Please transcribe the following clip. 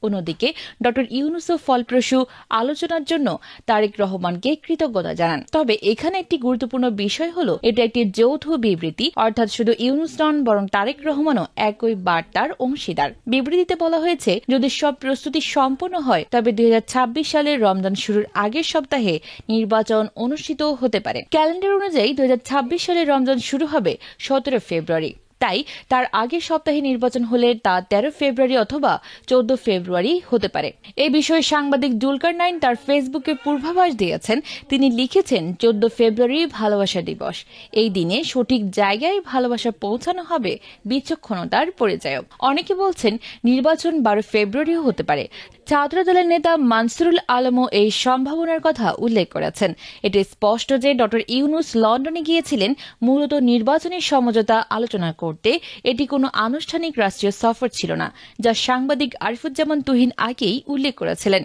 অন্যদিকে ডক্টর ইউনূসও ফলপ্রসূ আলোচনার জন্য তারেক রহমানকে কৃতজ্ঞতা জানান। তবে এখানে একটি গুরুত্বপূর্ণ বিষয় হলো এটা একটি যৌথ বিবৃতি, অর্থাৎ শুধু ইউনূস নন বরং তারেক রহমানও একই বার্তার অংশীদার। বিবৃতিতে বলা হয়েছে, যদি সব প্রস্তুতি সম্পন্ন হয় তবে 2026 সালের রমজান শুরুর আগের সপ্তাহে নির্বাচন অনুষ্ঠিত হতে পারে। ক্যালেন্ডার অনুযায়ী 2026 সালের রমজান শুরু হবে 17 ফেব্রুয়ারি। তাই তার আগের সপ্তাহে নির্বাচন হলে তা 13 ফেব্রুয়ারি অথবা 14 ফেব্রুয়ারি হতে পারে। এই বিষয়ে সাংবাদিক জুলকারনাইন তার ফেসবুকে পূর্বাভাস দিয়েছেন। তিনি লিখেছেন, 14 ফেব্রুয়ারি ভালোবাসা দিবস। এই দিনে সঠিক জায়গায় ভালোবাসা পৌঁছানো হবে বিচক্ষণতার পরিচায়ক। অনেকে বলছেন নির্বাচন 12 ফেব্রুয়ারিও হতে পারে। ছাত্রদলের নেতা মানসুরুল আলমও এই সম্ভাবনার কথা উল্লেখ করেছেন। এটি স্পষ্ট যে ডক্টর ইউনূস লন্ডনে গিয়েছিলেন মূলত নির্বাচনী সমঝোতা আলোচনা করতে। এটি কোনো আনুষ্ঠানিক রাষ্ট্রীয় সফর ছিল না, যা সাংবাদিক আরিফুজ্জামান তুহিন আগেই উল্লেখ করেছিলেন।